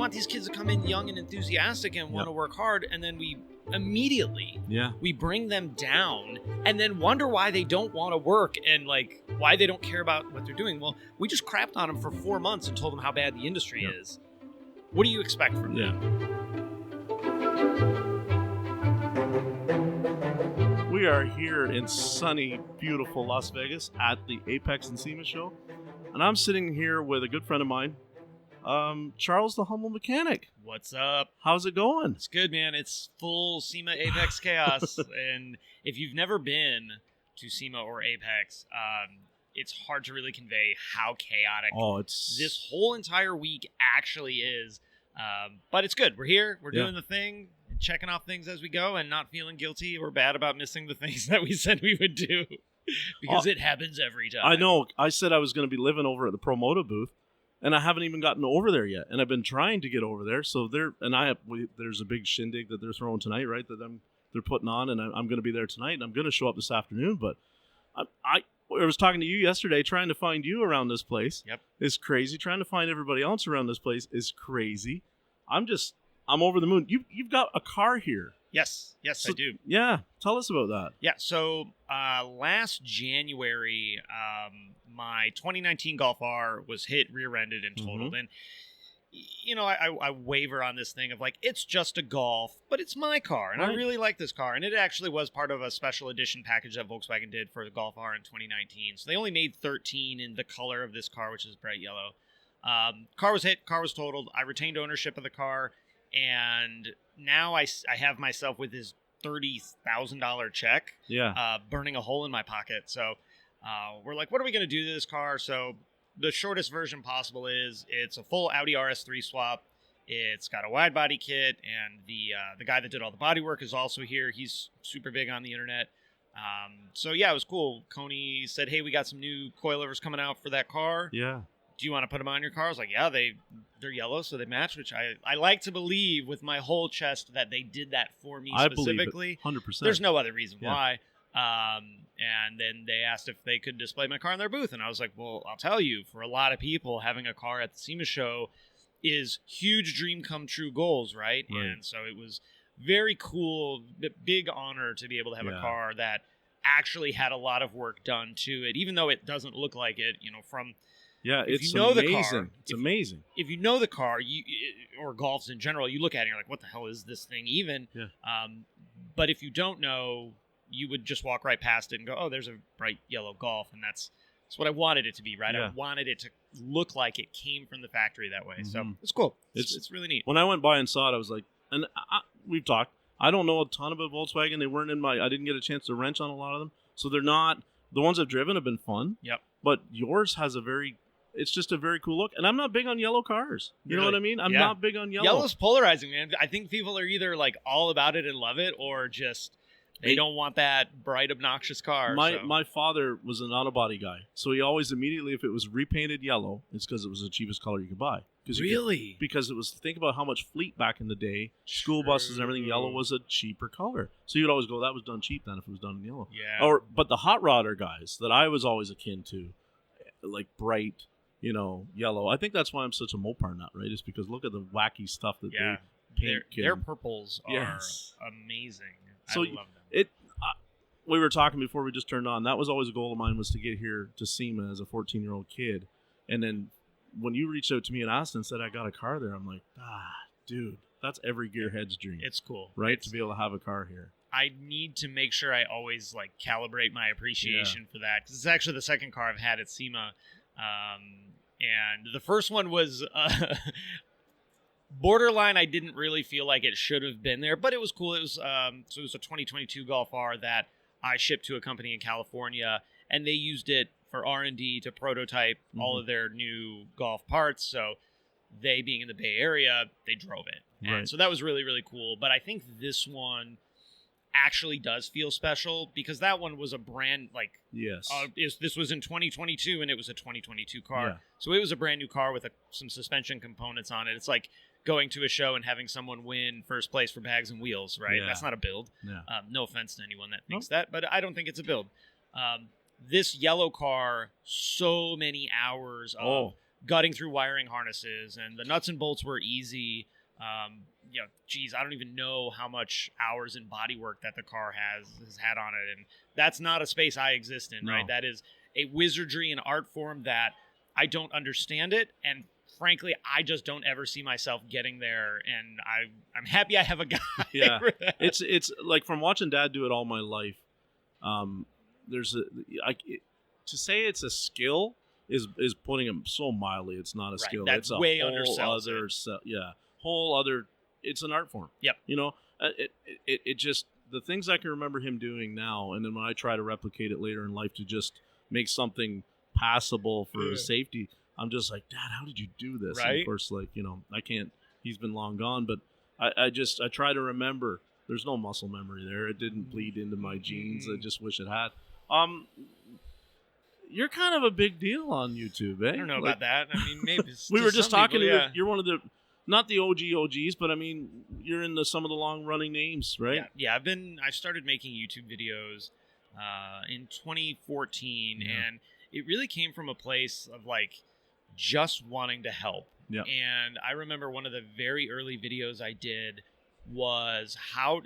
want these kids to come in young and enthusiastic and want to work hard, and then we immediately we bring them down and then wonder why they don't want to work and like why they don't care about what they're doing. Well, we just crapped on them for 4 months and told them how bad the industry is. What do you expect from them? We are here in sunny, beautiful Las Vegas at the Apex and SEMA show, and I'm sitting here with a good friend of mine, Charles the Humble Mechanic. What's up? How's it going? It's good, man. It's full SEMA Apex chaos. And if you've never been to SEMA or Apex, it's hard to really convey how chaotic this whole entire week actually is. But it's good. We're here. We're doing the thing, checking off things as we go, and not feeling guilty or bad about missing the things that we said we would do. Because it happens every time. I know. I said I was going to be living over at the Promotive booth. And I haven't even gotten over there yet, and I've been trying to get over there. So there's a big shindig that they're throwing tonight, right? That they're putting on, and I'm going to be there tonight, and I'm going to show up this afternoon. But I was talking to you yesterday, trying to find you around this place. Yep, is crazy. Trying to find everybody else around this place is crazy. I'm over the moon. You've got a car here. Yes, I do. Yeah, tell us about that. Yeah, so last January, my 2019 Golf R was hit rear-ended and totaled. And, you know, I waver on this thing of, like, it's just a Golf, but it's my car. And I really like this car. And it actually was part of a special edition package that Volkswagen did for the Golf R in 2019. So they only made 13 in the color of this car, which is bright yellow. Car was hit, car was totaled. I retained ownership of the car. And now I have myself with this $30,000 check burning a hole in my pocket. So we're like, what are we going to do to this car? So the shortest version possible is it's a full Audi RS3 swap. It's got a wide body kit, and the guy that did all the body work is also here. He's super big on the internet. So yeah, it was cool. Coney said, hey, we got some new coilovers coming out for that car. Yeah. Do you want to put them on your car? I was like, yeah, they're yellow, so they match, which I like to believe with my whole chest that they did that for me specifically. I believe it, 100%. There's no other reason why. And then they asked if they could display my car in their booth, and I was like, well, I'll tell you, for a lot of people, having a car at the SEMA show is huge dream come true goals, right? And so it was very cool, big honor to be able to have a car that actually had a lot of work done to it, even though it doesn't look like it, you know, from... Yeah, it's amazing. It's amazing. If you know the car, or Golfs in general, you look at it and you're like, what the hell is this thing even? Yeah. But if you don't know, you would just walk right past it and go, oh, there's a bright yellow Golf, and that's what I wanted it to be, right? Yeah. I wanted it to look like it came from the factory that way. So it's cool. It's really neat. When I went by and saw it, I was like, and we've talked, I don't know a ton about Volkswagen. They weren't I didn't get a chance to wrench on a lot of them. So they're not, the ones I've driven have been fun. Yep. But yours has it's just a very cool look. And I'm not big on yellow cars. You know what I mean? I'm not big on yellow. Yellow's polarizing, man. I think people are either like all about it and love it, or just they don't want that bright, obnoxious car. My father was an auto body guy. So he always immediately, if it was repainted yellow, it's because it was the cheapest color you could buy. Really? Because it was, think about how much fleet back in the day, school buses and everything, yellow was a cheaper color. So you'd always go, that was done cheap then if it was done in yellow. Yeah. But the hot rodder guys that I was always akin to, like bright, you know, yellow. I think that's why I'm such a Mopar nut, right? Is because look at the wacky stuff that they paint. Their purples are amazing. So I love them. We were talking before we just turned on. That was always a goal of mine, was to get here to SEMA as a 14-year-old kid. And then when you reached out to me and asked and said I got a car there, I'm like, dude, that's every gearhead's dream. It's cool, right? To be able to have a car here. I need to make sure I always like calibrate my appreciation for that, because it's actually the second car I've had at SEMA. And the first one was borderline. I didn't really feel like it should have been there, but it was cool. It was so it was a 2022 Golf R that I shipped to a company in California, and they used it for R&D to prototype all of their new Golf parts. So they, being in the Bay Area, they drove it. And so that was really, really cool. But I think this one actually does feel special, because that one was a brand, like, this was in 2022, and it was a 2022 car. So it was a brand new car with some suspension components on it. It's like going to a show and having someone win first place for bags and wheels, right? That's not a build. No offense to anyone that thinks that, but I don't think it's a build. This yellow car, so many hours of gutting through wiring harnesses, and the nuts and bolts were easy. Geez, I don't even know how much hours in body work that the car has had on it. And that's not a space I exist in, right? That is a wizardry and art form that I don't understand it. And frankly, I just don't ever see myself getting there. And I'm happy I have a guy. Yeah. for that. It's like from watching Dad do it all my life. To say it's a skill is putting him so mildly. It's not a skill. That's it's a way whole undersells other, whole other. It's an art form. Yep. It just the things I can remember him doing now, and then when I try to replicate it later in life to just make something passable for his safety, I'm just like, Dad, how did you do this? Right. And of course, I can't. He's been long gone, but I try to remember. There's no muscle memory there. It didn't bleed into my genes. I just wish it had. You're kind of a big deal on YouTube, eh? I don't know about that. I mean, maybe we were just talking. People, yeah. You're one of the, not the OGs, but I mean, you're in some of the long running names, right? Yeah. I started making YouTube videos in 2014, and it really came from a place of like just wanting to help. Yeah. And I remember one of the very early videos I did was how.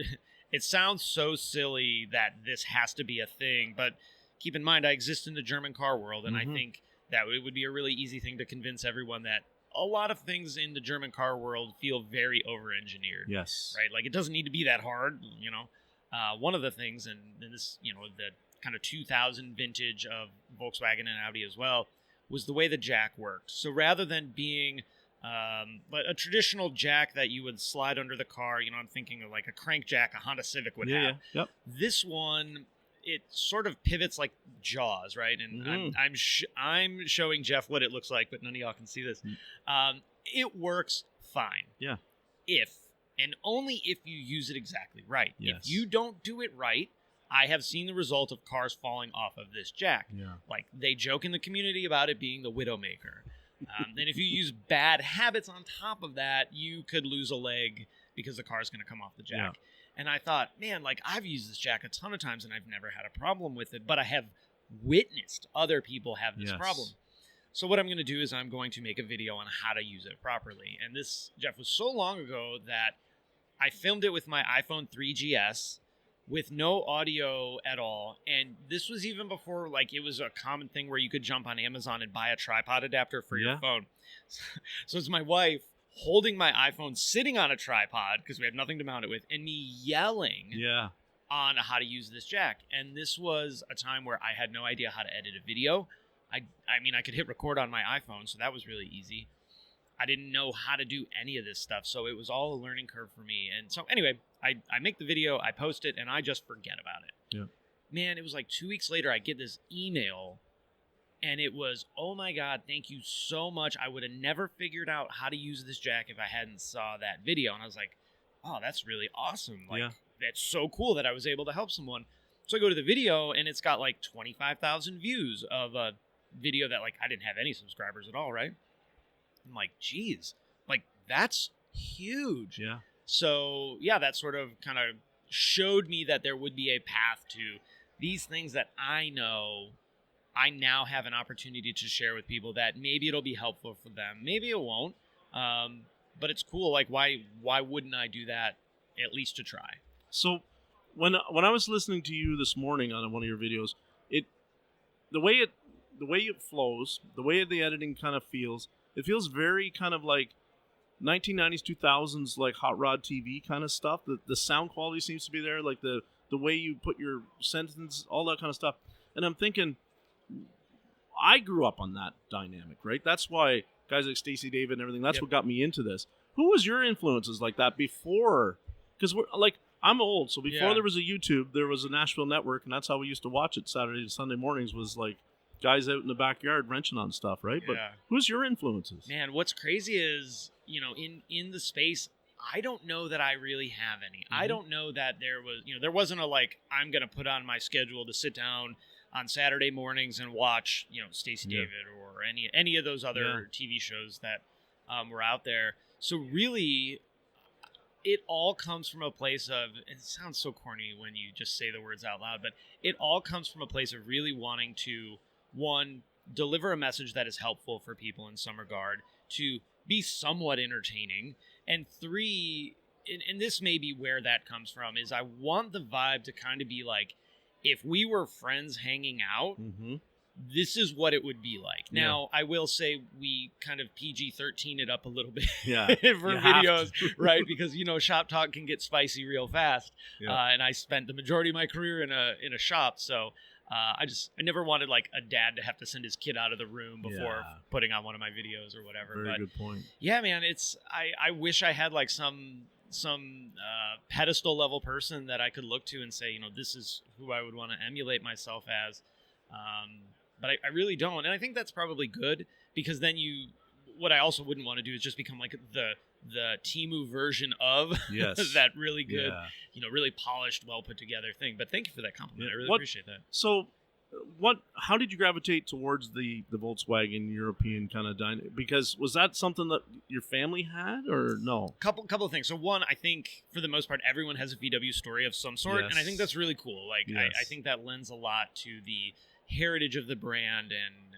It sounds so silly that this has to be a thing, but keep in mind, I exist in the German car world, and I think that it would be a really easy thing to convince everyone that a lot of things in the German car world feel very over-engineered. Yes. Right? Like, it doesn't need to be that hard, One of the things, and this, the kind of 2000 vintage of Volkswagen and Audi as well, was the way the jack worked. So rather than being a traditional jack that you would slide under the car, I'm thinking of like a crank jack a Honda Civic would have. Yeah. Yep. This one, it sort of pivots like Jaws, right? And I'm showing Jeff what it looks like, but none of y'all can see this. It works fine. Yeah. If and only if you use it exactly right. Yes. If you don't do it right, I have seen the result of cars falling off of this jack. Yeah. Like, they joke in the community about it being the Widowmaker. And if you use bad habits on top of that, you could lose a leg because the car's going to come off the jack. Yeah. And I thought, man, like, I've used this jack a ton of times and I've never had a problem with it, but I have witnessed other people have this problem. So what I'm going to do is I'm going to make a video on how to use it properly. And this, Jeff, was so long ago that I filmed it with my iPhone 3GS with no audio at all. And this was even before, like, it was a common thing where you could jump on Amazon and buy a tripod adapter for your phone. So it's my wife holding my iPhone, sitting on a tripod because we had nothing to mount it with, and me yelling on how to use this jack. And this was a time where I had no idea how to edit a video. I mean, I could hit record on my iPhone, so that was really easy. I didn't know how to do any of this stuff, so it was all a learning curve for me. And so anyway, I make the video, I post it, and I just forget about it. Yeah. Man, it was like 2 weeks later, I get this email, and it was, oh my God, thank you so much. I would have never figured out how to use this jack if I hadn't saw that video. And I was like, oh, that's really awesome. Like, that's so cool that I was able to help someone. So I go to the video, and it's got like 25,000 views of a video that, like, I didn't have any subscribers at all, right? I'm like, geez, like, that's huge. Yeah. So, that sort of kind of showed me that there would be a path to these things that I know I now have an opportunity to share with people that maybe it'll be helpful for them. Maybe it won't. But it's cool. Like, why wouldn't I do that, at least to try? So when I was listening to you this morning on one of your videos, the way it flows, the way the editing kind of feels, it feels very kind of like 1990s, 2000s, like hot rod TV kind of stuff. The sound quality seems to be there, like the way you put your sentence, all that kind of stuff. And I'm thinking, I grew up on that dynamic, right? That's why guys like Stacey David and everything, that's what got me into this. Who was your influences like that before? Because we're like, I'm old, so before there was a YouTube, there was a Nashville network, and that's how we used to watch it Saturday and Sunday mornings, was like guys out in the backyard wrenching on stuff, right? But who's your influences? Man, what's crazy is, in the space, I don't know that I really have any. I don't know that there wasn't a, like, I'm going to put on my schedule to sit down on Saturday mornings and watch, Stacey David or any of those other TV shows that were out there. So really, it all comes from a place of, it sounds so corny when you just say the words out loud, but it all comes from a place of really wanting to, one, deliver a message that is helpful for people in some regard, to be somewhat entertaining, and 3, and this may be where that comes from, is I want the vibe to kind of be like, if we were friends hanging out, this is what it would be like. Now, I will say we kind of PG-13 it up a little bit for videos, right? Because, shop talk can get spicy real fast. And I spent the majority of my career in a shop. So I never wanted like a dad to have to send his kid out of the room before putting on one of my videos or whatever. Very good point. Yeah, man, I wish I had like some pedestal level person that I could look to and say, this is who I would want to emulate myself as. But I really don't. And I think that's probably good, because then what I also wouldn't want to do is just become like the Temu version of that really good, really polished, well put together thing. But thank you for that compliment. I really appreciate that. So how did you gravitate towards the Volkswagen European kind of because was that something that your family had, or no? Couple of things. So one, I think for the most part, everyone has a VW story of some sort. And I think that's really cool. Like, I think that lends a lot to the heritage of the brand, and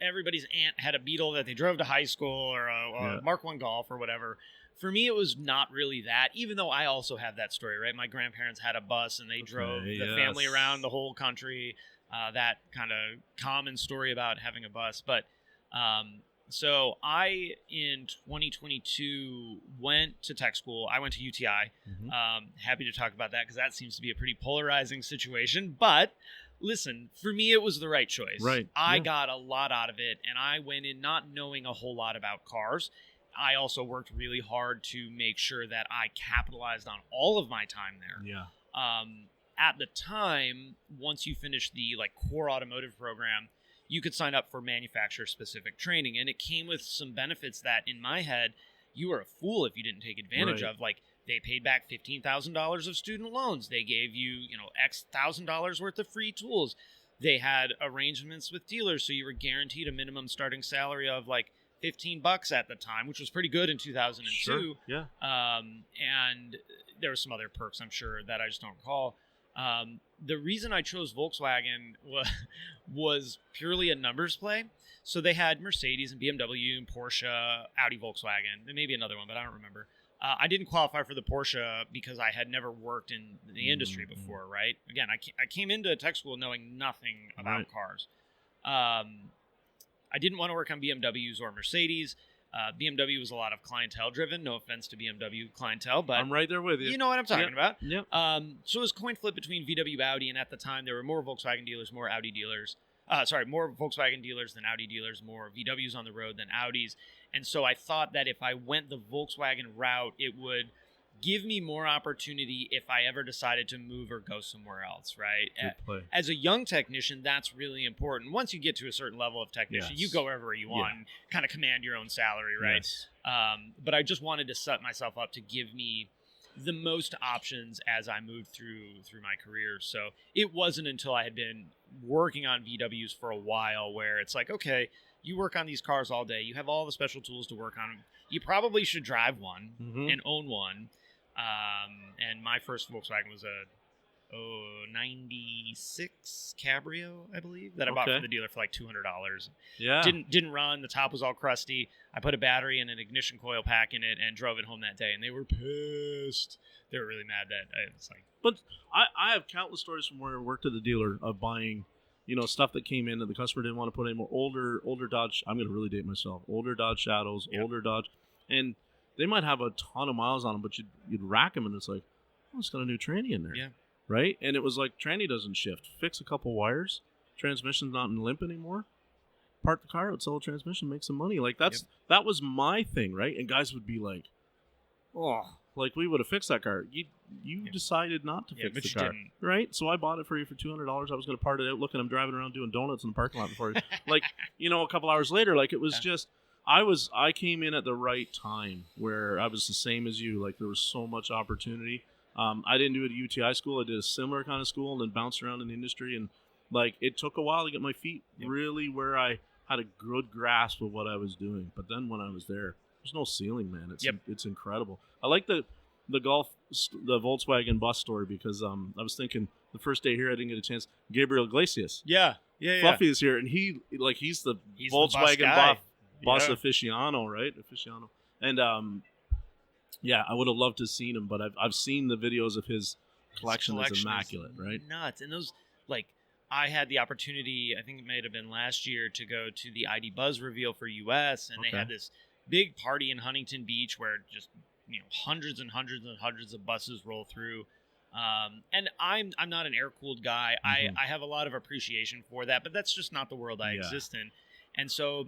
everybody's aunt had a Beetle that they drove to high school, or a Mark I Golf or whatever. For me, it was not really that, even though I also have that story, right? My grandparents had a bus and they drove the family around the whole country. That kind of common story about having a bus. But so I, in 2022, went to tech school. I went to UTI. Happy to talk about that, because that seems to be a pretty polarizing situation. But listen, for me, it was the right choice. Right. I got a lot out of it, and I went in not knowing a whole lot about cars. I also worked really hard to make sure that I capitalized on all of my time there. Yeah. At the time, once you finish the core automotive program, you could sign up for manufacturer-specific training, and it came with some benefits that, in my head, you were a fool if you didn't take advantage of. Like, they paid back $15,000 of student loans. They gave you, X $1,000 worth of free tools. They had arrangements with dealers, so you were guaranteed a minimum starting salary of $15 at the time, which was pretty good in 2002. Sure. Yeah. And there were some other perks, I'm sure, that I just don't recall. The reason I chose Volkswagen was purely a numbers play. So they had Mercedes and BMW and Porsche, Audi, Volkswagen, and maybe another one, but I don't remember. I didn't qualify for the Porsche because I had never worked in the industry before, right? Again, I came into tech school knowing nothing about cars. I didn't want to work on BMWs or Mercedes. BMW was a lot of clientele driven. No offense to BMW clientele, but I'm right there with you. You know what I'm talking about. Yep. So it was coin flip between VW, Audi, and at the time there were more Volkswagen dealers, more Audi dealers. More Volkswagen dealers than Audi dealers, more VWs on the road than Audis. And so I thought that if I went the Volkswagen route, it would give me more opportunity if I ever decided to move or go somewhere else, right? Good play. As a young technician, that's really important. Once you get to a certain level of technician, you go wherever you want and kind of command your own salary, right? Yes. But I just wanted to set myself up to give me the most options as I moved through my career. So it wasn't until I had been working on VWs for a while where it's like, okay, you work on these cars all day. You have all the special tools to work on them. You probably should drive one and own one. And my first Volkswagen was a 96 Cabrio, I believe, that I bought from the dealer for $200. Yeah. Didn't run. The top was all crusty. I put a battery and an ignition coil pack in it and drove it home that day, and they were pissed. They were really mad that it's like. But I have countless stories from where I worked at the dealer of buying, stuff that came in that the customer didn't want to put anymore. Older Dodge. I'm going to really date myself. Older Dodge Shadows, older Dodge, and they might have a ton of miles on them, but you'd rack them, and it's like, oh, it's got a new tranny in there. Yeah. Right? And it was like, tranny doesn't shift. Fix a couple wires. Transmission's not in limp anymore. Park the car out, sell the transmission, make some money. Like, that was my thing, right? And guys would be like, oh, like, we would have fixed that car. You decided not to fix the car. Didn't. Right? So I bought it for you for $200. I was going to part it out. Look at him driving around doing donuts in the parking lot before. Like, a couple hours later, like, it was just... I came in at the right time where I was the same as you. Like, there was so much opportunity. I didn't do it at UTI school. I did a similar kind of school and then bounced around in the industry. And, like, it took a while to get my feet really where I had a good grasp of what I was doing. But then when I was there, there's no ceiling, man. It's incredible. I like the Volkswagen bus story because I was thinking the first day here I didn't get a chance. Gabriel Iglesias. Yeah. Yeah, Fluffy is here, and he's the He's the Volkswagen bus Yeah. aficionado, right? Aficionado. And I would have loved to have seen him, but I've seen the videos of his collection is immaculate, right? Nuts. And those, like, I had the opportunity, I think it might have been last year, to go to the ID Buzz reveal for US, and they had this big party in Huntington Beach where just, hundreds and hundreds and hundreds of buses roll through. And I'm not an air-cooled guy. Mm-hmm. I have a lot of appreciation for that, but that's just not the world I exist in. And so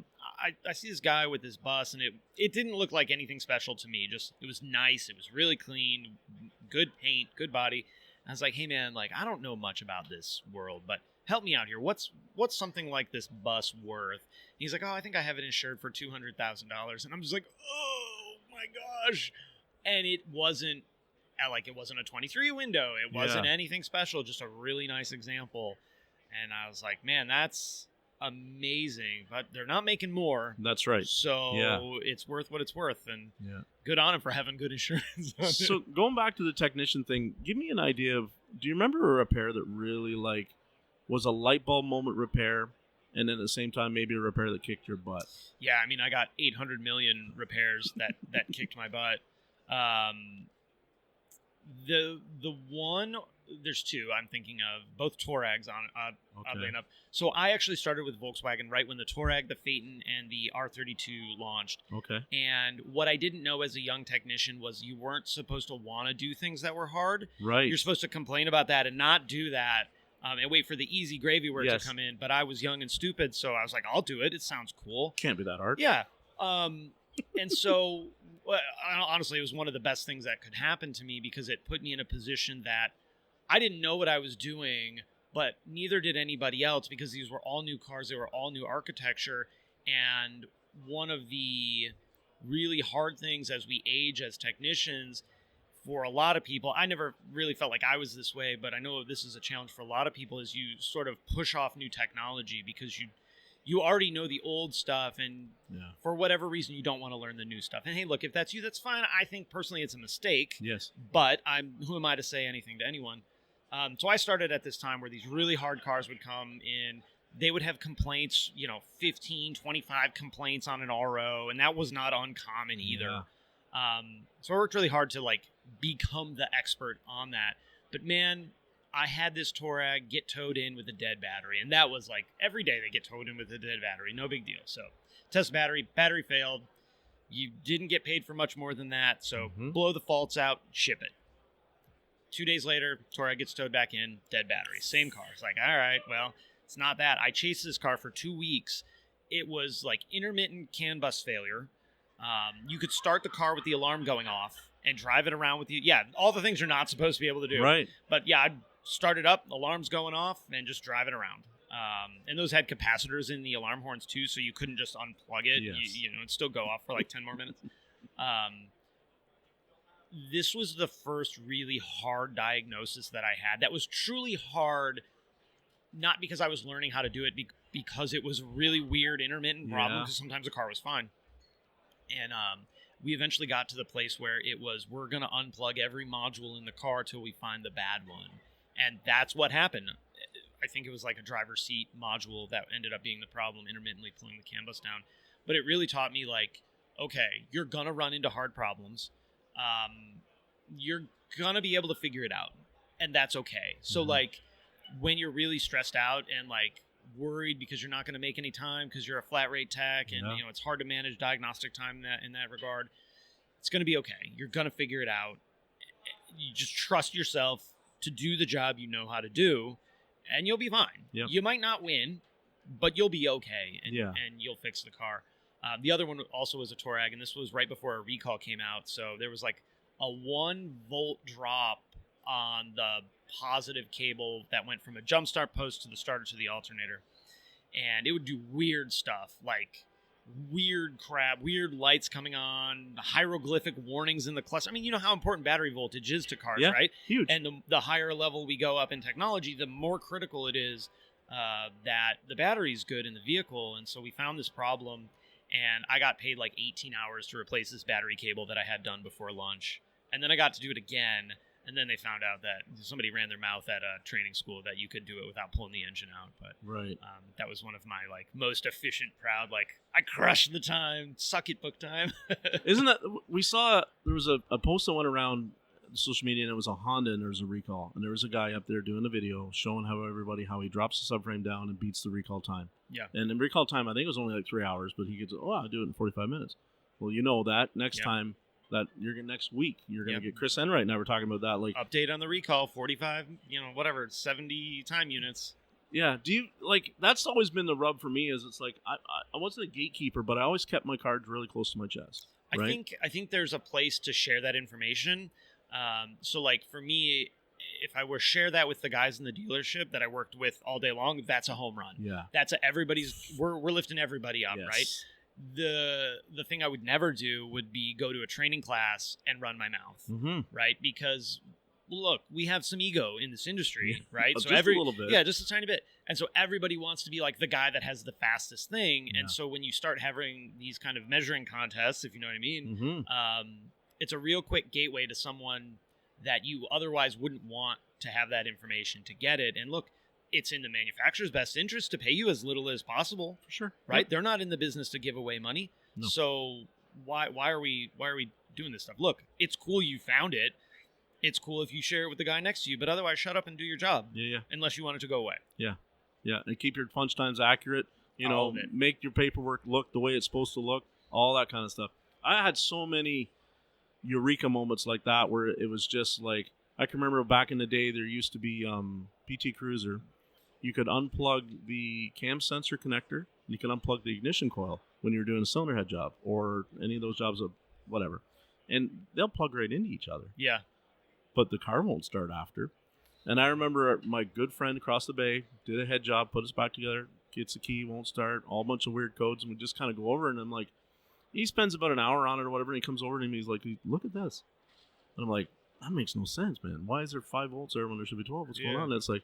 I see this guy with this bus, and it didn't look like anything special to me. Just, it was nice. It was really clean, good paint, good body. And I was like, hey, man, like, I don't know much about this world, but help me out here. What's something like this bus worth? And he's like, oh, I think I have it insured for $200,000. And I'm just like, oh, my gosh. And it wasn't a 23 window. It wasn't anything special, just a really nice example. And I was like, man, that's amazing, but they're not making more. That's right. So it's worth what it's worth, and good on him for having good insurance. So going back to the technician thing, give me an idea of, do you remember a repair that really like was a light bulb moment repair, and then at the same time maybe a repair that kicked your butt? Yeah, I mean, I got 800 million repairs that kicked my butt. The one, there's two I'm thinking of, both Touaregs, oddly enough. So I actually started with Volkswagen right when the Touareg, the Phaeton, and the R32 launched. Okay. And what I didn't know as a young technician was you weren't supposed to want to do things that were hard. Right. You're supposed to complain about that and not do that, and wait for the easy gravy work to come in. But I was young and stupid, so I was like, I'll do it. It sounds cool. Can't be that hard. Yeah. And so, honestly, it was one of the best things that could happen to me because it put me in a position that I didn't know what I was doing, but neither did anybody else because these were all new cars. They were all new architecture. And one of the really hard things as we age as technicians, for a lot of people, I never really felt like I was this way, but I know this is a challenge for a lot of people, is you sort of push off new technology because you already know the old stuff, and for whatever reason, you don't want to learn the new stuff. And hey, look, if that's you, that's fine. I think personally it's a mistake. Yes. But who am I to say anything to anyone? So I started at this time where these really hard cars would come in. They would have complaints, 15, 25 complaints on an RO, and that was not uncommon either. Yeah. So I worked really hard to become the expert on that. But man, I had this Touareg get towed in with a dead battery, and that was every day they get towed in with a dead battery, no big deal. So test battery failed. You didn't get paid for much more than that, so blow the faults out, ship it. 2 days later, Touareg gets towed back in, dead battery, same car. It's all right, well, it's not that. I chased this car for 2 weeks. It was intermittent CAN bus failure. You could start the car with the alarm going off and drive it around with you. Yeah, all the things you're not supposed to be able to do. Right. But yeah, I'd start it up, alarms going off, and just drive it around. And those had capacitors in the alarm horns too, so you couldn't just unplug it. Yes. It'd still go off for 10 more minutes. This was the first really hard diagnosis that I had. That was truly hard, not because I was learning how to do it, because it was a really weird intermittent problem, because sometimes the car was fine. And we eventually got to the place where it was, we're going to unplug every module in the car till we find the bad one. And that's what happened. I think it was a driver's seat module that ended up being the problem, intermittently pulling the CAN bus down. But it really taught me, okay, you're going to run into hard problems. You're going to be able to figure it out. And that's okay. So, when you're really stressed out and, worried because you're not going to make any time because you're a flat rate tech and, it's hard to manage diagnostic time in that regard, it's going to be okay. You're going to figure it out. You just trust yourself to do the job you know how to do, and you'll be fine. Yep. You might not win, but you'll be okay, and you'll fix the car. The other one also was a Touareg, and this was right before a recall came out, so there was a 1 volt drop on the positive cable that went from a jump start post to the starter to the alternator, and it would do weird stuff, weird crap, weird lights coming on, hieroglyphic warnings in the clutch. I mean, you know how important battery voltage is to cars, right? Huge. And the higher level we go up in technology, the more critical it is that the battery is good in the vehicle. And so we found this problem, and I got paid 18 hours to replace this battery cable that I had done before lunch. And then I got to do it again. And then they found out that somebody ran their mouth at a training school that you could do it without pulling the engine out. But right. That was one of my like most efficient, proud, like I crushed the time, suck it book time. Isn't that, we saw, there was a post that went around social media, and it was a Honda, and there was a recall. And there was a guy up there doing a video showing how he drops the subframe down and beats the recall time. Yeah. And in recall time, I think it was only like 3 hours, but he could, I'll do it in 45 minutes. Well, you know that next time, that next week you're going to get Chris Enright and I were talking about that, like update on the recall, 45 whatever 70 time units. Do you like, that's always been the rub for me, is it's like I wasn't a gatekeeper, but I always kept my cards really close to my chest, right? I think there's a place to share that information. So like for me, if I were share that with the guys in the dealership that I worked with all day long, that's a home run. That's we're lifting everybody up. Right. The thing I would never do would be go to a training class and run my mouth, right? Because look, we have some ego in this industry, right? So just a little bit. Just a tiny bit. And so everybody wants to be like the guy that has the fastest thing. And so when you start having these kind of measuring contests, if you know what I mean, it's a real quick gateway to someone that you otherwise wouldn't want to have that information to get it. And look, it's in the manufacturer's best interest to pay you as little as possible. For sure. Right? They're not in the business to give away money. No. So why are we doing this stuff? Look, it's cool you found it. It's cool if you share it with the guy next to you, but otherwise shut up and do your job. Unless you want it to go away. Yeah. And keep your punch times accurate. Make your paperwork look the way it's supposed to look. All that kind of stuff. I had so many eureka moments like that where it was just like, I can remember back in the day there used to be PT Cruiser. You could unplug the cam sensor connector, and you could unplug the ignition coil when you were doing a cylinder head job or any of those jobs of whatever. And they'll plug right into each other. Yeah. But the car won't start after. And I remember my good friend across the bay did a head job, put us back together, gets the key, won't start, all a bunch of weird codes, and we just kind of go over, and I'm like, he spends about an hour on it or whatever, and he comes over to me, he's like, look at this. And I'm like, that makes no sense, man. Why is there 5 volts there when there should be 12? What's going on? And it's like,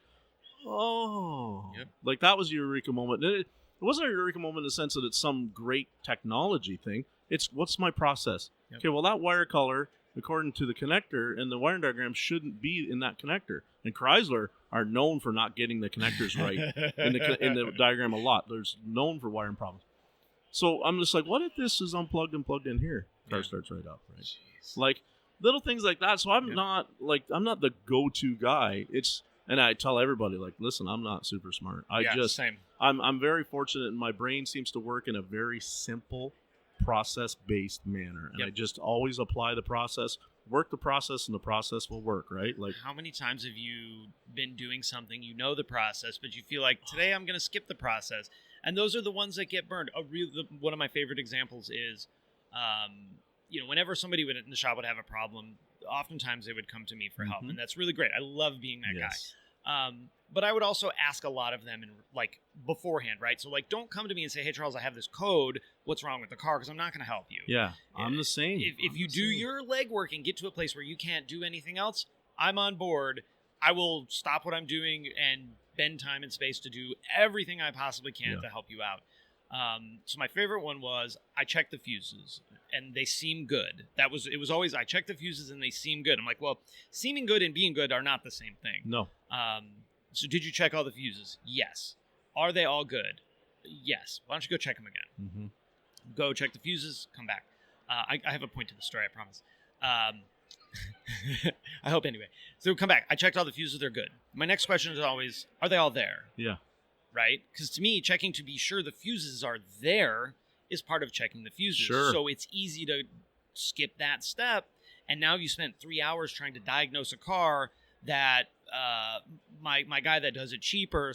like that was a eureka moment. It wasn't a eureka moment in the sense that it's some great technology thing. It's, what's my process? Okay, well, that wire color, according to the connector and the wiring diagram, shouldn't be in that connector. And Chrysler are known for not getting the connectors right in the diagram a lot. They're known for wiring problems. So I'm just like, what if this is unplugged and plugged in here? Car starts right up, right? Jeez. Like little things like that. So I'm not the go-to guy. And I tell everybody, like, listen, I'm not super smart. Same. I'm very fortunate, and my brain seems to work in a very simple, process-based manner. And I just always apply the process, work the process, and the process will work, right? Like, how many times have you been doing something, you know the process, but you feel like, today I'm going to skip the process? And those are the ones that get burned. One of my favorite examples is, whenever somebody in the shop would have a problem, oftentimes they would come to me for help, and that's really great. I love being that guy. But I would also ask a lot of them beforehand, right? So don't come to me and say, hey, Charles, I have this code. What's wrong with the car? Because I'm not going to help you. Yeah, I'm the same. If you do your legwork and get to a place where you can't do anything else, I'm on board. I will stop what I'm doing and bend time and space to do everything I possibly can to help you out. So my favorite one was, I checked the fuses and they seem good. It was always, I checked the fuses and they seem good. I'm like, well, seeming good and being good are not the same thing. No. So did you check all the fuses? Yes. Are they all good? Yes. Why don't you go check them again? Go check the fuses, come back. I have a point to the story, I promise. I hope anyway. So come back. I checked all the fuses. They're good. My next question is always, are they all there? Yeah. Right? Because to me, checking to be sure the fuses are there is part of checking the fuses. Sure. So it's easy to skip that step. And now you spent 3 hours trying to diagnose a car that my guy that does it cheaper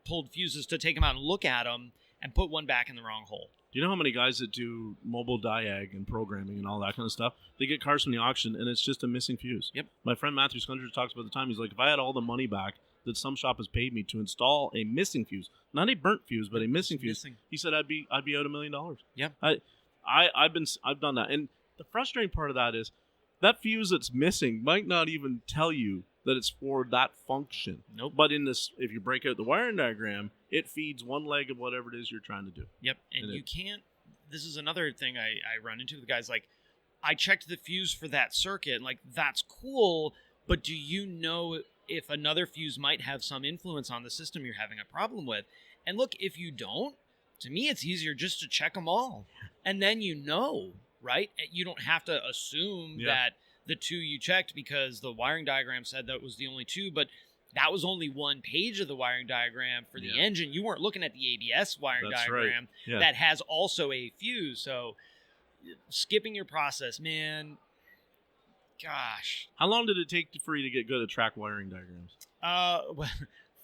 pulled fuses to take them out and look at them and put one back in the wrong hole. Do you know how many guys that do mobile diag and programming and all that kind of stuff, they get cars from the auction and it's just a missing fuse? Yep. My friend Matthew Scunders talks about the time. He's like, if I had all the money back that some shop has paid me to install a missing fuse, not a burnt fuse, but a missing fuse, he said I'd be out $1 million. Yeah. I've done that. And the frustrating part of that is that fuse that's missing might not even tell you that it's for that function. Nope. But if you break out the wiring diagram, it feeds one leg of whatever it is you're trying to do. Yep. And you can't, this is another thing I run into with guys, like, I checked the fuse for that circuit, like, that's cool, but do you know if another fuse might have some influence on the system you're having a problem with? And look, if you don't, to me, it's easier just to check them all. And then right? You don't have to assume that the two you checked because the wiring diagram said that was the only two, but that was only one page of the wiring diagram for the engine. You weren't looking at the ABS wiring diagram that has also a fuse. So skipping your process, man, gosh. How long did it take for you to get good at track wiring diagrams? Well,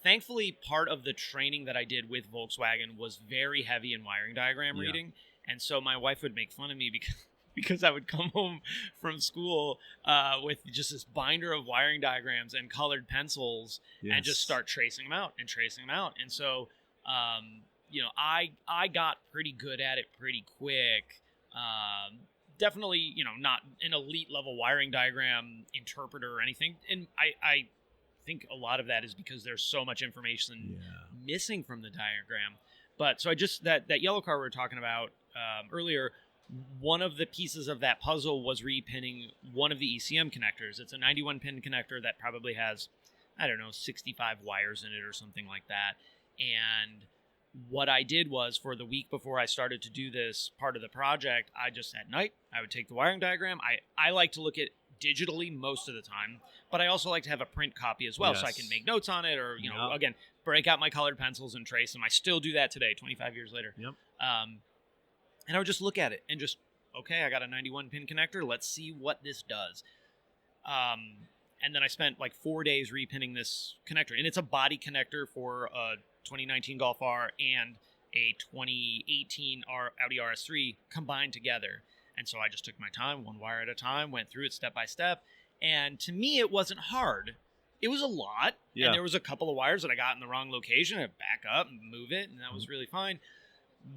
thankfully, part of the training that I did with Volkswagen was very heavy in wiring diagram reading. And so my wife would make fun of me because I would come home from school with just this binder of wiring diagrams and colored pencils and just start tracing them out. And so, I got pretty good at it pretty quick. Definitely, not an elite level wiring diagram interpreter or anything. And I think a lot of that is because there's so much information missing from the diagram. But so that yellow car we were talking about earlier, one of the pieces of that puzzle was repinning one of the ECM connectors. It's a 91 pin connector that probably has, 65 wires in it or something like that. And what I did was, for the week before I started to do this part of the project, I just at night, I would take the wiring diagram. I like to look at digitally most of the time, but I also like to have a print copy as well, so I can make notes on it or, again, break out my colored pencils and trace them. I still do that today, 25 years later. And I would just look at it and just, okay, I got a 91 pin connector. Let's see what this does. And then I spent like 4 days repinning this connector. And it's a body connector for a 2019 Golf R and a 2018 Audi RS3 combined together. And so I just took my time, one wire at a time, went through it step by step. And to me, it wasn't hard. It was a lot. And there was a couple of wires that I got in the wrong location. I back up and move it, and that was really fine.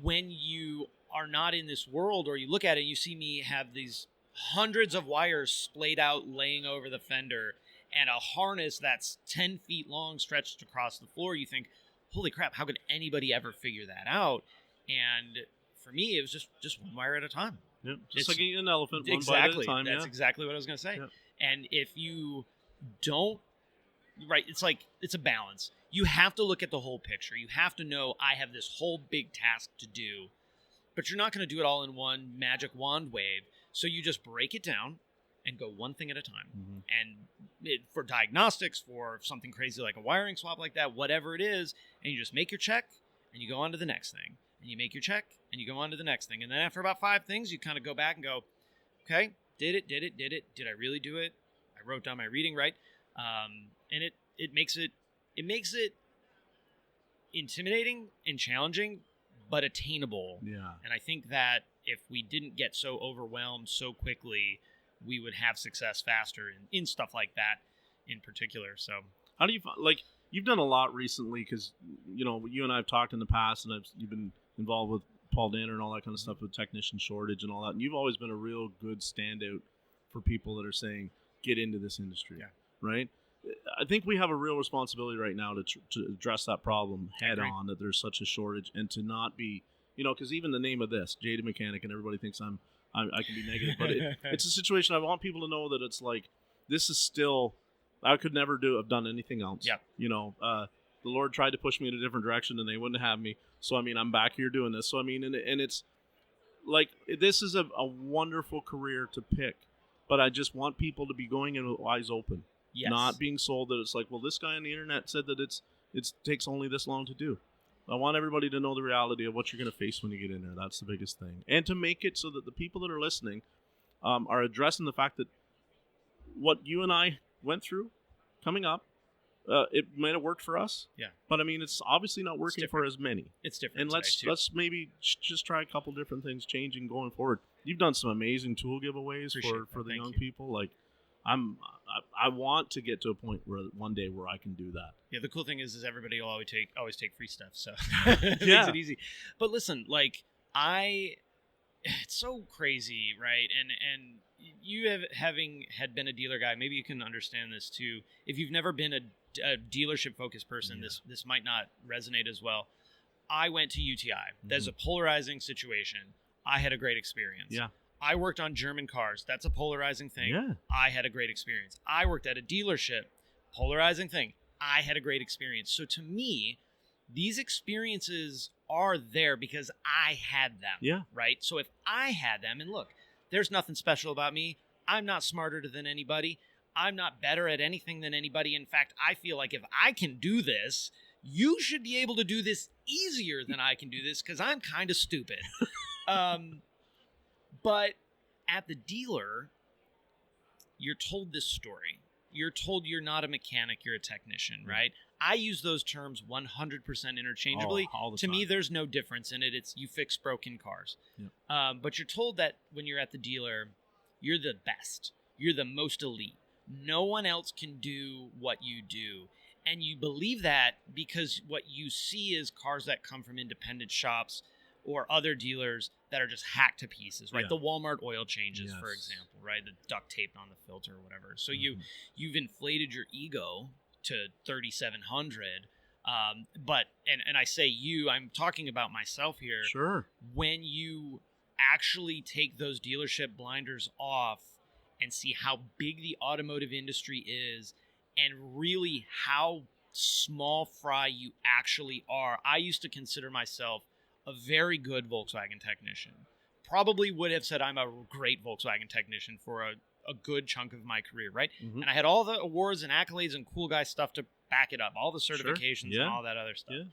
When you are not in this world, or you look at it, you see me have these hundreds of wires splayed out laying over the fender and a harness that's 10 feet long stretched across the floor. You think, holy crap, how could anybody ever figure that out? And for me, it was just one wire at a time. Yep. Just like eating an elephant, one exactly, bite at a time. That's exactly what I was going to say. Yep. And if you don't, it's a balance. You have to look at the whole picture. You have to know I have this whole big task to do, but you're not going to do it all in one magic wand wave. So you just break it down and go one thing at a time. And for diagnostics, for something crazy like a wiring swap like that, whatever it is, and you just make your check and you go on to the next thing. And you make your check and you go on to the next thing. And then after about 5 things, you kind of go back and go, okay, did it? Did I really do it? I wrote down my reading right. And it makes it intimidating and challenging, but attainable. And I think that if we didn't get so overwhelmed so quickly, we would have success faster in stuff like that in particular. So how do you you've done a lot recently, because you and I have talked in the past, and you've been involved with Paul Danner and all that kind of stuff with technician shortage and all that, and you've always been a real good standout for people that are saying get into this industry, right? I think we have a real responsibility right now to address that problem head on, that there's such a shortage, and to not be, because even the name of this, Jaded Mechanic, and everybody thinks I can be negative, but it's a situation I want people to know that it's like, this is still, I could never have done anything else. The Lord tried to push me in a different direction and they wouldn't have me. So, I'm back here doing this. So, and it's like, this is a wonderful career to pick, but I just want people to be going in with eyes open. Not being sold that it's like, well, this guy on the internet said that it takes only this long to do. I want everybody to know the reality of what you're going to face when you get in there. That's the biggest thing. And to make it so that the people that are listening are addressing the fact that what you and I went through coming up, it might have worked for us. But it's obviously not working for as many. It's different. And let's maybe just try a couple different things, changing going forward. You've done some amazing tool giveaways for the young people. Like, I want to get to a point where one day where I can do that. Yeah, the cool thing is everybody will always take free stuff, so it makes it easy. But listen, like it's so crazy, right? And you having been a dealer guy, maybe you can understand this too. If you've never been a dealership focused person, this might not resonate as well. I went to UTI. That's a polarizing situation. I had a great experience. I worked on German cars. That's a polarizing thing. Yeah. I had a great experience. I worked at a dealership. Polarizing thing. I had a great experience. So to me, these experiences are there because I had them. Yeah. Right? So if I had them, and look, there's nothing special about me. I'm not smarter than anybody. I'm not better at anything than anybody. In fact, I feel like if I can do this, you should be able to do this easier than I can do this because I'm kind of stupid. But at the dealer, you're told this story. You're told you're not a mechanic, you're a technician, right? I use those terms 100% interchangeably. All the to time. me, there's no difference in it. It's you fix broken cars. Yep. But you're told that when you're at the dealer, you're the best. You're the most elite. No one else can do what you do. And you believe that because what you see is cars that come from independent shops or other dealers that are just hacked to pieces, right? Yeah. The Walmart oil changes, Yes. for example, right? The duct tape on the filter or whatever. So you've inflated your ego to 3,700. But I say you, I'm talking about myself here. Sure. When you actually take those dealership blinders off and see how big the automotive industry is and really how small fry you actually are. I used to consider myself a very good Volkswagen technician. Probably would have said I'm a great Volkswagen technician for a good chunk of my career, right? Mm-hmm. And I had all the awards and accolades and cool guy stuff to back it up, all the certifications and all that other stuff. Yeah.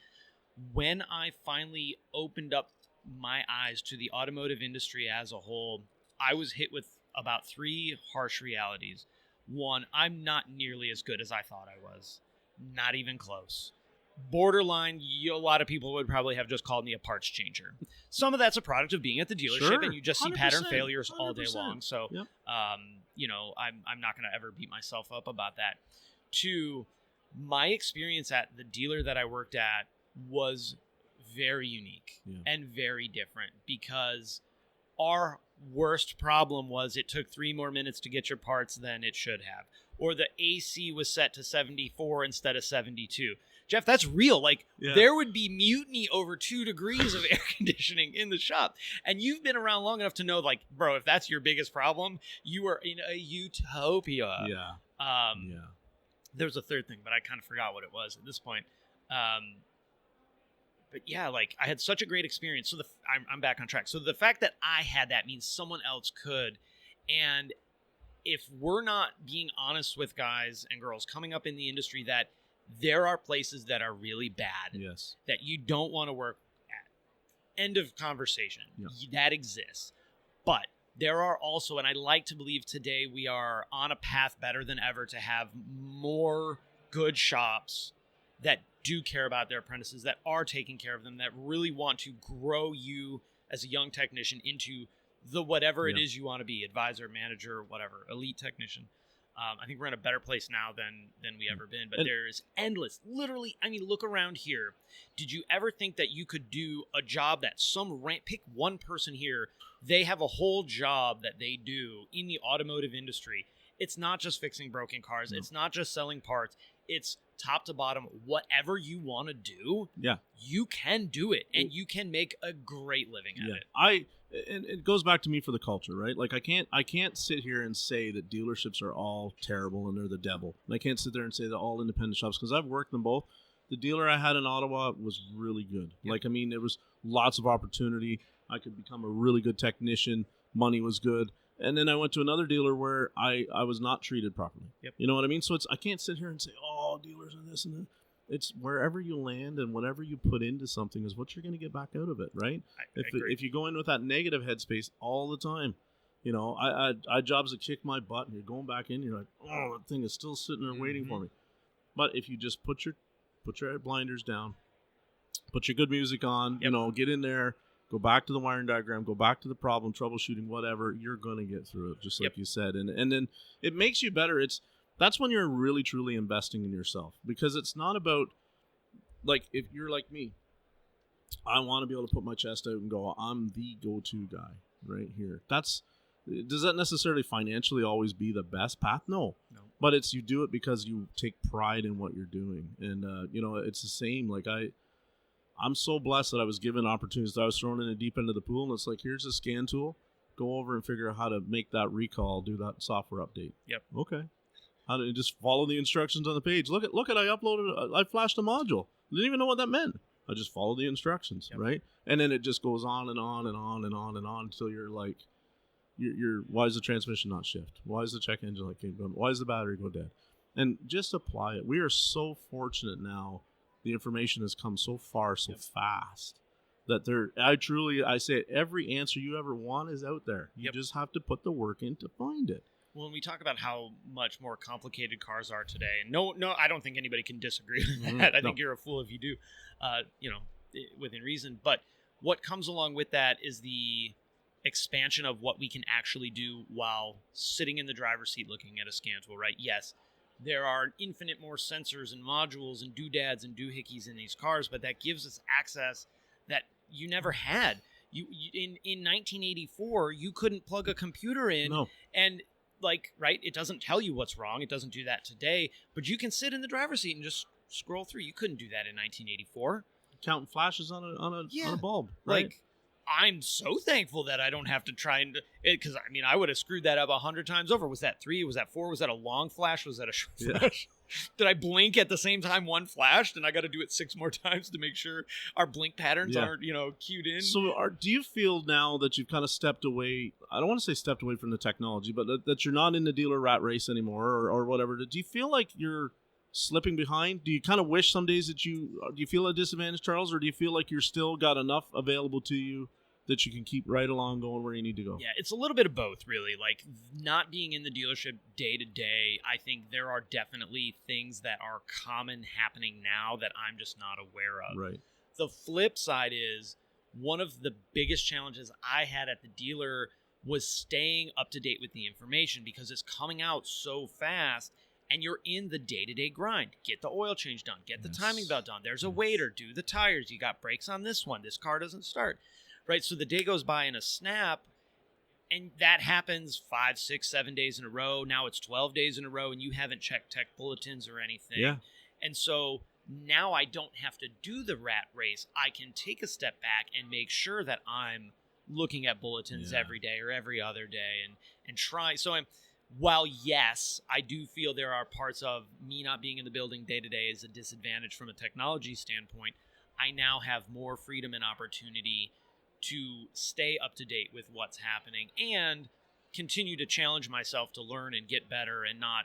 When I finally opened up my eyes to the automotive industry as a whole, I was hit with about 3 harsh realities. One, I'm not nearly as good as I thought I was. Not even close. Borderline, a lot of people would probably have just called me a parts changer. Some of that's a product of being at the dealership, and you just see pattern failures 100%. All day long. So, yep. I'm not going to ever beat myself up about that. 2, my experience at the dealer that I worked at was very unique and very different because our worst problem was it took 3 more minutes to get your parts than it should have. Or the AC was set to 74 instead of 72. Jeff, that's real. Like, there would be mutiny over 2 degrees of air conditioning in the shop. And you've been around long enough to know, like, bro, if that's your biggest problem, you are in a utopia. Yeah. There's a third thing, but I kind of forgot what it was at this point. But yeah, like, I had such a great experience. So I'm back on track. So the fact that I had that means someone else could. And if we're not being honest with guys and girls coming up in the industry that there are places that are really bad that you don't want to work at. End of conversation. That exists. But there are also, and I like to believe today we are on a path better than ever to have more good shops that do care about their apprentices, that are taking care of them, that really want to grow you as a young technician into the whatever it is you want to be, advisor, manager, whatever, elite technician. I think we're in a better place now than we ever been, but there's endless, literally, I mean, look around here. Did you ever think that you could do a job that pick one person here, they have a whole job that they do in the automotive industry. It's not just fixing broken cars. No. It's not just selling parts. It's top to bottom, whatever you want to do, you can do it, and you can make a great living at it. And it goes back to me for the culture, right? Like I can't sit here and say that dealerships are all terrible and they're the devil. And I can't sit there and say that all independent shops, because I've worked them both. The dealer I had in Ottawa was really good. Yep. Like, I mean, there was lots of opportunity. I could become a really good technician. Money was good. And then I went to another dealer where I was not treated properly. Yep. You know what I mean? So I can't sit here and say, oh, dealers are this and that. It's wherever you land and whatever you put into something is what you're going to get back out of it, right? If you go in with that negative headspace all the time, you know, I had jobs that kick my butt, and you're going back in, you're like, oh, that thing is still sitting there waiting for me. But if you just put your blinders down, put your good music on, you know, get in there, go back to the wiring diagram, go back to the problem, troubleshooting, whatever, you're going to get through it, just like you said. And then it makes you better. That's when you're really, truly investing in yourself, because it's not about, like, if you're like me, I want to be able to put my chest out and go, I'm the go-to guy right here. Does that necessarily financially always be the best path? No. But it's, you do it because you take pride in what you're doing. And, you know, it's the same. Like, I'm so blessed that I was given opportunities, that I was thrown in the deep end of the pool, and it's like, here's a scan tool. go over and figure out how to make that recall, do that software update. Yep. Okay. How to just follow the instructions on the page. Look at I uploaded, I flashed a module. Didn't even know what that meant. I just followed the instructions, right? And then it just goes on and on and on and on and on until you're like, why is the transmission not shift? Why is the check engine light keep going? Why does the battery go dead? And just apply it. We are so fortunate now. The information has come so far, so fast that I say every answer you ever want is out there. You just have to put the work in to find it. Well, when we talk about how much more complicated cars are today, and no, I don't think anybody can disagree with that. I think you're a fool if you do, within reason. But what comes along with that is the expansion of what we can actually do while sitting in the driver's seat looking at a scan tool, right? Yes, there are infinite more sensors and modules and doodads and doohickeys in these cars, but that gives us access that you never had. You in 1984, you couldn't plug a computer in and it doesn't tell you what's wrong. It doesn't do that today, but you can sit in the driver's seat and just scroll through. You couldn't do that in 1984. Counting flashes on a bulb, right? I'm so thankful that I don't have to try because I would have screwed that up 100 times over. Was that 3? Was that 4? Was that a long flash? Was that a short flash? Did I blink at the same time one flashed, and I got to do it 6 more times to make sure our blink patterns aren't cued in? So, do you feel now that you've kind of stepped away? I don't want to say stepped away from the technology, but that you're not in the dealer rat race anymore, or whatever. Do you feel like you're slipping behind? Do you kind of wish some days that do you feel a disadvantage, Charles, or do you feel like you're still got enough available to you that you can keep right along going where you need to go? Yeah, it's a little bit of both, really. Like, not being in the dealership day to day, I think there are definitely things that are common happening now that I'm just not aware of. Right. The flip side is one of the biggest challenges I had at the dealer was staying up to date with the information because it's coming out so fast. And you're in the day-to-day grind. Get the oil change done. Get the timing belt done. There's a waiter. Do the tires. You got brakes on this one. This car doesn't start. Right? So the day goes by in a snap, and that happens 5, 6, 7 days in a row. Now it's 12 days in a row, and you haven't checked tech bulletins or anything. Yeah. And so now I don't have to do the rat race. I can take a step back and make sure that I'm looking at bulletins every day or every other day and try. So while yes, I do feel there are parts of me not being in the building day to day is a disadvantage from a technology standpoint, I now have more freedom and opportunity to stay up to date with what's happening and continue to challenge myself to learn and get better and not,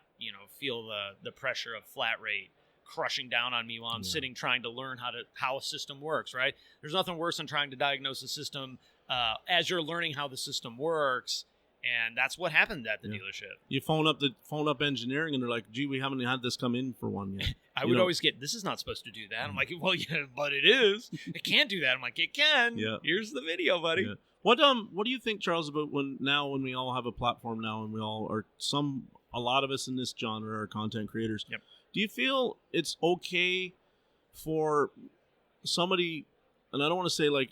feel the pressure of flat rate crushing down on me while I'm sitting trying to learn how a system works, right? There's nothing worse than trying to diagnose a system as you're learning how the system works. And that's what happened at the dealership. You phone up engineering, and they're like, "Gee, we haven't had this come in for one yet." I would always get, "This is not supposed to do that." I'm like, "Well, yeah, but it is. It can't do that." I'm like, "It can. Yeah. Here's the video, buddy." Yeah. What do you think, Charles, about when we all have a platform now, and we all are a lot of us in this genre are content creators. Yep. Do you feel it's okay for somebody, and I don't want to say like,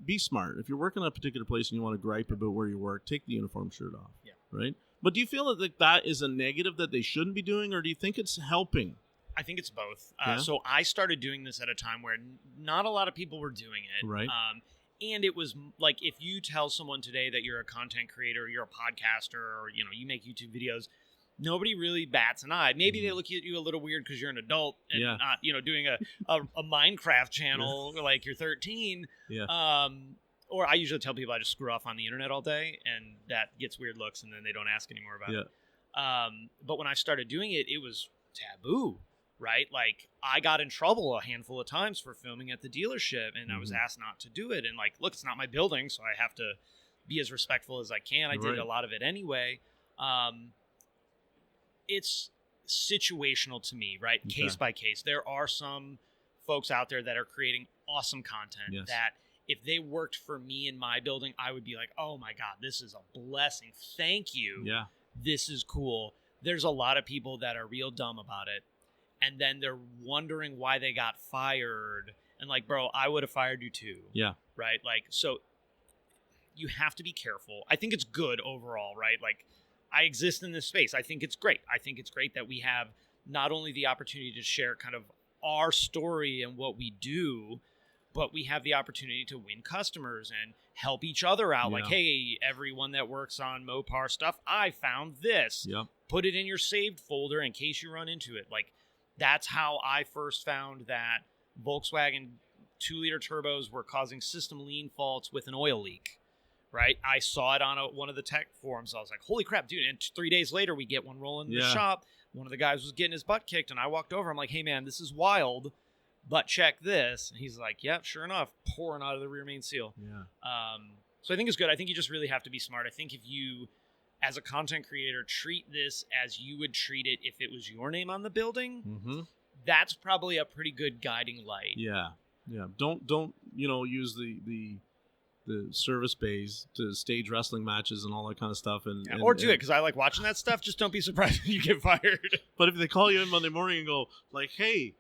be smart. If you're working at a particular place and you want to gripe about where you work, take the uniform shirt off. Yeah. Right? But do you feel that is a negative that they shouldn't be doing, or do you think it's helping? I think it's both. So I started doing this at a time where not a lot of people were doing it. Right. And it was like, if you tell someone today that you're a content creator, you're a podcaster, or, you make YouTube videos, nobody really bats an eye. Maybe they look at you a little weird because you're an adult and not, doing a Minecraft channel like you're 13. Yeah. Or I usually tell people I just screw off on the internet all day, and that gets weird looks, and then they don't ask anymore about it. But when I started doing it, it was taboo, right? Like, I got in trouble a handful of times for filming at the dealership, and I was asked not to do it. And like, look, it's not my building, so I have to be as respectful as I can. I did a lot of it anyway. It's situational to me, right? Okay. Case by case. There are some folks out there that are creating awesome content that if they worked for me in my building, I would be like, oh my God, this is a blessing. Thank you. Yeah. This is cool. There's a lot of people that are real dumb about it. And then they're wondering why they got fired. And like, bro, I would have fired you too. Yeah. Right? Like, so you have to be careful. I think it's good overall, right? Like, I exist in this space. I think it's great. I think it's great that we have not only the opportunity to share kind of our story and what we do, but we have the opportunity to win customers and help each other out. Yeah. Like, hey, everyone that works on Mopar stuff, I found this. Yep. Put it in your saved folder in case you run into it. Like, that's how I first found that Volkswagen 2-liter turbos were causing system lean faults with an oil leak, right? I saw it on one of the tech forums. I was like, holy crap, dude. And 3 days later, we get one rolling in the shop. One of the guys was getting his butt kicked, and I walked over. I'm like, hey, man, this is wild. But check this. And he's like, yep, sure enough, pouring out of the rear main seal. Yeah. So I think it's good. I think you just really have to be smart. I think if you, as a content creator, treat this as you would treat it if it was your name on the building, that's probably a pretty good guiding light. Yeah. Yeah. Don't use the service bays to stage wrestling matches and all that kind of stuff. Or do it, because I like watching that stuff. Just don't be surprised if you get fired. But if they call you in Monday morning and go, like, hey,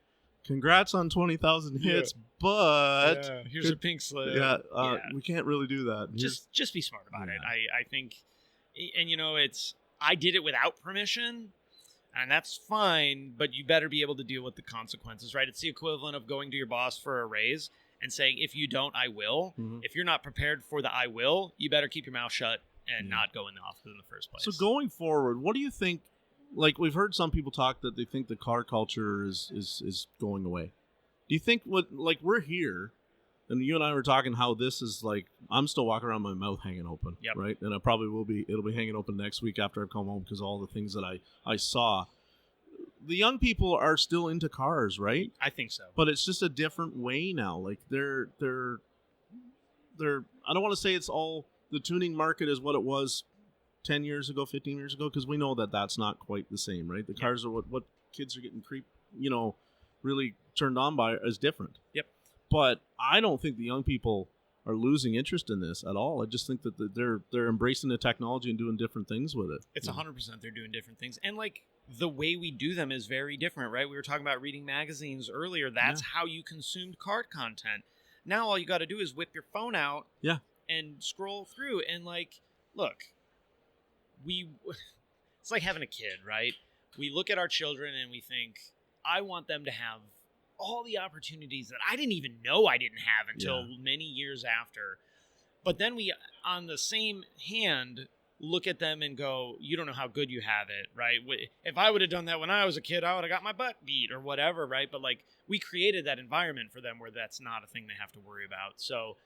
congrats on 20,000 hits, but here's a pink slip. We can't really do that. Just be smart about it. I think, and I did it without permission, and that's fine, but you better be able to deal with the consequences, right? It's the equivalent of going to your boss for a raise and saying, if you don't, I will. If you're not prepared for the I will, you better keep your mouth shut and not go in the office in the first place. So going forward, what do you think? Like, we've heard some people talk that they think the car culture is going away. Do you think we're here, and you and I were talking how this is like, I'm still walking around with my mouth hanging open, right? And I probably it'll be hanging open next week after I come home because all the things that I saw. The young people are still into cars, right? I think so. But it's just a different way now. Like they're I don't want to say it's all the tuning market is what it was 10 years ago, 15 years ago, because we know that that's not quite the same, right? The cars are what kids are getting really turned on by is different. Yep. But I don't think the young people are losing interest in this at all. I just think that they're embracing the technology and doing different things with it. It's 100% they're doing different things. And like the way we do them is very different, right? We were talking about reading magazines earlier. That's how you consumed card content. Now all you got to do is whip your phone out and scroll through. And like, look, it's like having a kid, right? We look at our children and we think, I want them to have all the opportunities that I didn't even know I didn't have until many years after. But then we, on the same hand, look at them and go, you don't know how good you have it, right? If I would have done that when I was a kid, I would have got my butt beat or whatever, right? But like, we created that environment for them where that's not a thing they have to worry about. So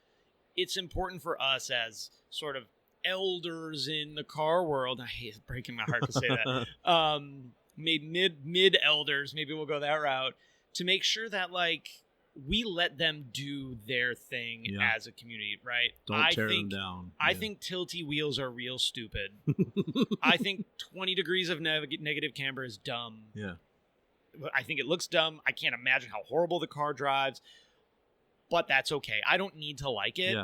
it's important for us as sort of elders in the car world. I hate it, breaking my heart to say that. Maybe mid elders, maybe we'll go that route, to make sure that like we let them do their thing as a community, right? Don't tear them down. I think tilty wheels are real stupid. I think 20 degrees of negative camber is dumb. Yeah. I think it looks dumb. I can't imagine how horrible the car drives, but that's okay. I don't need to like it.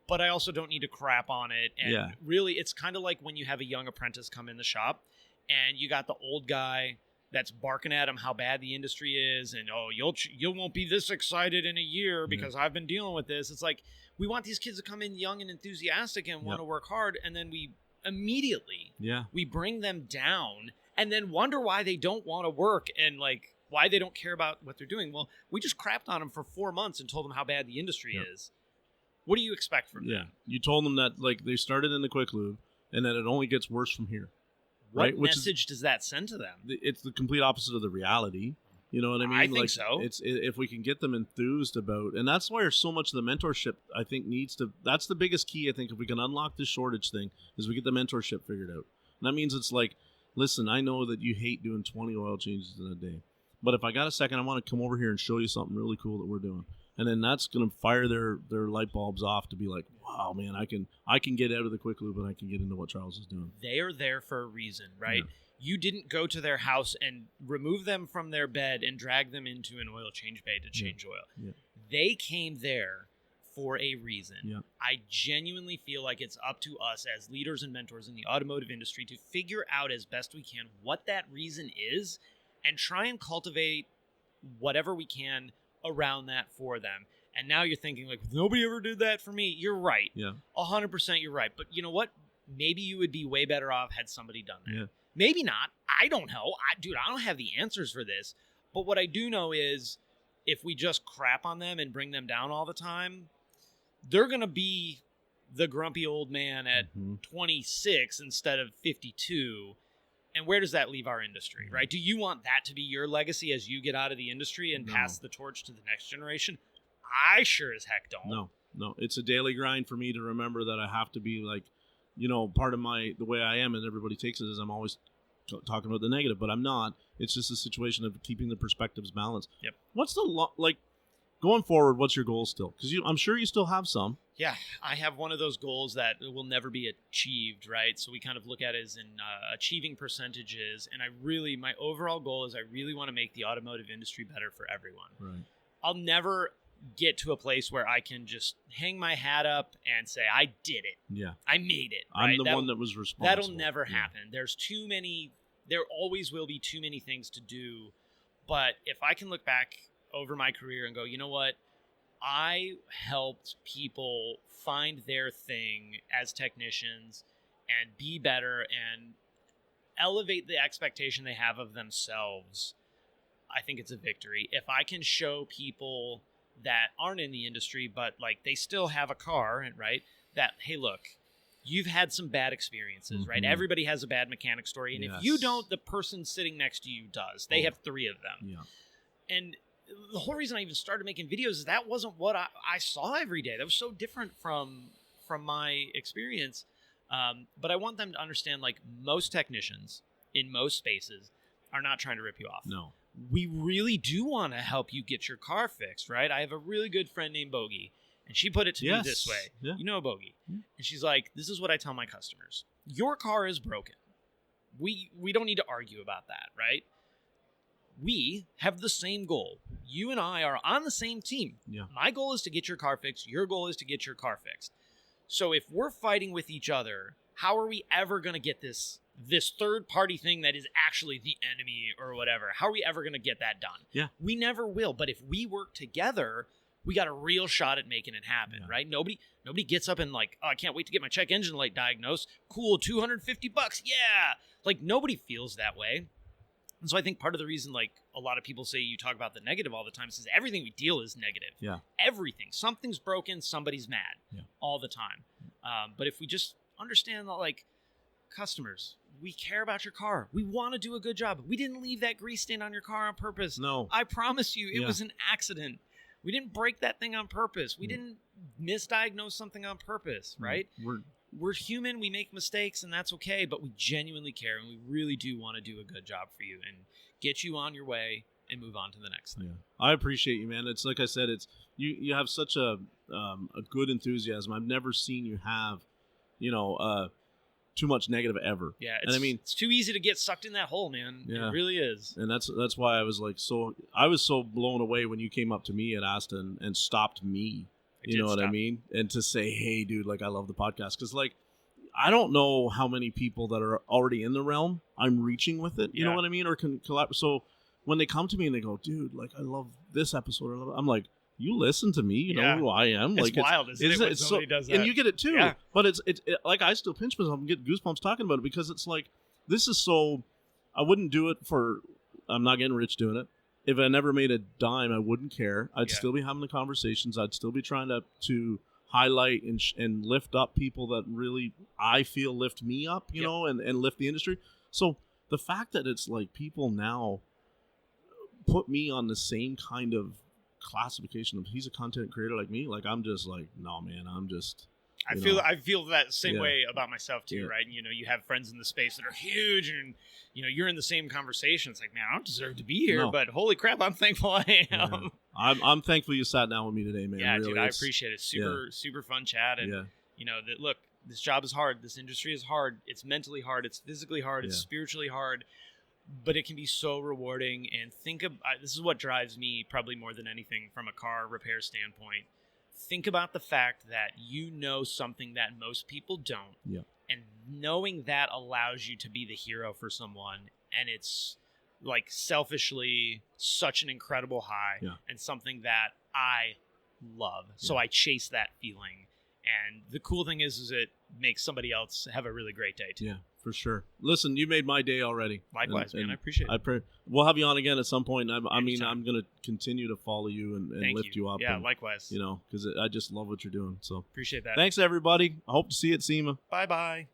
But I also don't need to crap on it. And really, it's kind of like when you have a young apprentice come in the shop and you got the old guy that's barking at him how bad the industry is, and you won't be this excited in a year because I've been dealing with this. It's like we want these kids to come in young and enthusiastic and want to work hard, and then we immediately we bring them down and then wonder why they don't want to work and like why they don't care about what they're doing. Well, we just crapped on them for 4 months and told them how bad the industry is. What do you expect from them? You told them that like they started in the quick lube and that it only gets worse from here. What message does that send to them? It's the complete opposite of the reality. You know what I mean? I think so. It's if we can get them enthused about, and that's where so much of the mentorship I think needs to. That's the biggest key. I think if we can unlock this shortage thing, is we get the mentorship figured out. And that means it's like, listen, I know that you hate doing 20 oil changes in a day, but if I got a second, I want to come over here and show you something really cool that we're doing. And then that's going to fire their light bulbs off to be like, wow, man, I can get out of the quick lube and I can get into what Charles is doing. They are there for a reason, right? You didn't go to their house and remove them from their bed and drag them into an oil change bay to change oil. They came there for a reason. I genuinely feel like it's up to us as leaders and mentors in the automotive industry to figure out as best we can what that reason is and try and cultivate whatever we can around that for them. And now you're thinking like, nobody ever did that for me. You're right. 100% you're right. But you know what? Maybe you would be way better off had somebody done that. Maybe not. I don't know. I don't have the answers for this. But what I do know is if we just crap on them and bring them down all the time, they're going to be the grumpy old man at 26 instead of 52. And where does that leave our industry, right? Do you want that to be your legacy as you get out of the industry and pass the torch to the next generation? I sure as heck don't. No. It's a daily grind for me to remember that I have to be like, part of the way I am, and everybody takes it as I'm always talking about the negative, but I'm not. It's just a situation of keeping the perspectives balanced. Yep. What's going forward, what's your goal still? Because I'm sure you still have some. Yeah, I have one of those goals that will never be achieved, right? So we kind of look at it as in achieving percentages. And my overall goal is I really want to make the automotive industry better for everyone. Right. I'll never get to a place where I can just hang my hat up and say, I did it. Yeah. I made it. Right? I'm the one that was responsible. That'll never happen. There always will be too many things to do. But if I can look back over my career and go, you know what? I helped people find their thing as technicians and be better and elevate the expectation they have of themselves. I think it's a victory. If I can show people that aren't in the industry, but they still have a car, right? That, hey, look, you've had some bad experiences, right? Everybody has a bad mechanic story. And if you don't, the person sitting next to you does. They have 3 of them. Yeah. And the whole reason I even started making videos is that wasn't what I saw every day. That was so different from my experience. But I want them to understand, most technicians in most spaces are not trying to rip you off. No. We really do want to help you get your car fixed, right? I have a really good friend named Bogey, and she put it to me this way. Yeah. You know Bogey. And she's like, this is what I tell my customers. Your car is broken. We don't need to argue about that, right? We have the same goal. You and I are on the same team. Yeah. My goal is to get your car fixed. Your goal is to get your car fixed. So if we're fighting with each other, how are we ever going to get this third party thing that is actually the enemy or whatever? How are we ever going to get that done? Yeah. We never will. But if we work together, we got a real shot at making it happen, right? Nobody gets up and oh, I can't wait to get my check engine light diagnosed. Cool, $250. Yeah. Nobody feels that way. And so I think part of the reason, a lot of people say you talk about the negative all the time is everything we deal is negative. Yeah. Everything. Something's broken, somebody's mad all the time. But if we just understand that, customers, we care about your car. We want to do a good job. We didn't leave that grease stain on your car on purpose. No. I promise you, it was an accident. We didn't break that thing on purpose. We didn't misdiagnose something on purpose, right? We're human, we make mistakes, and that's okay, but we genuinely care, and we really do want to do a good job for you and get you on your way and move on to the next thing. Yeah. I appreciate you, man. It's like I said, it's you have such a good enthusiasm. I've never seen you have, too much negative ever. Yeah, it's too easy to get sucked in that hole, man. Yeah. It really is. And that's why I was I was so blown away when you came up to me and asked and stopped me. You know what I mean? And to say, hey, dude, I love the podcast. Because, I don't know how many people that are already in the realm I'm reaching with it. You know what I mean? Or can collab. So when they come to me and they go, dude, I love this episode. I'm like, you listen to me. You know who I am. It's wild, isn't it? When somebody does that. And you get it, too. Yeah. But it's I still pinch myself and get goosebumps talking about it because it's this is so... I wouldn't do it for... I'm not getting rich doing it. If I never made a dime, I wouldn't care. I'd still be having the conversations. I'd still be trying to highlight and lift up people that really, I feel, lift me up, you know, and lift the industry. So the fact that it's people now put me on the same kind of classification of he's a content creator like me, I'm just no, man, I'm just... I feel that same way about myself too, right? And, you have friends in the space that are huge, and you're in the same conversation. It's man, I don't deserve to be here, but holy crap, I'm thankful I am. Yeah. I'm thankful you sat down with me today, man. Yeah, really, dude, I appreciate it. Super fun chat, and that look, this job is hard. This industry is hard. It's mentally hard. It's physically hard. It's spiritually hard. But it can be so rewarding. And this is what drives me probably more than anything from a car repair standpoint. Think about the fact that you know something that most people don't. Yeah. And knowing that allows you to be the hero for someone. And it's selfishly such an incredible high and something that I love. So I chase that feeling. And the cool thing is that make somebody else have a really great day too. Yeah, for sure. Listen, you made my day already. Likewise, man. I appreciate it. We'll have you on again at some point. I'm going to continue to follow you and lift you up. Yeah, likewise. Because I just love what you're doing. So appreciate that. Thanks, everybody. I hope to see you at SEMA. Bye-bye.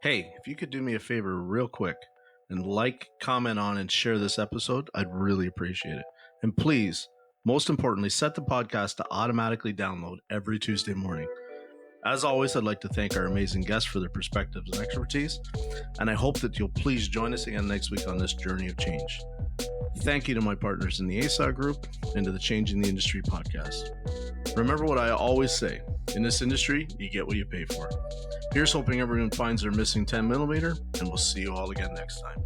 Hey, if you could do me a favor real quick and comment on, and share this episode, I'd really appreciate it. And please, most importantly, set the podcast to automatically download every Tuesday morning. As always, I'd like to thank our amazing guests for their perspectives and expertise, and I hope that you'll please join us again next week on this journey of change. Thank you to my partners in the ASA group and to the Changing the Industry podcast. Remember what I always say, in this industry, you get what you pay for. Here's hoping everyone finds their missing 10 millimeter, and we'll see you all again next time.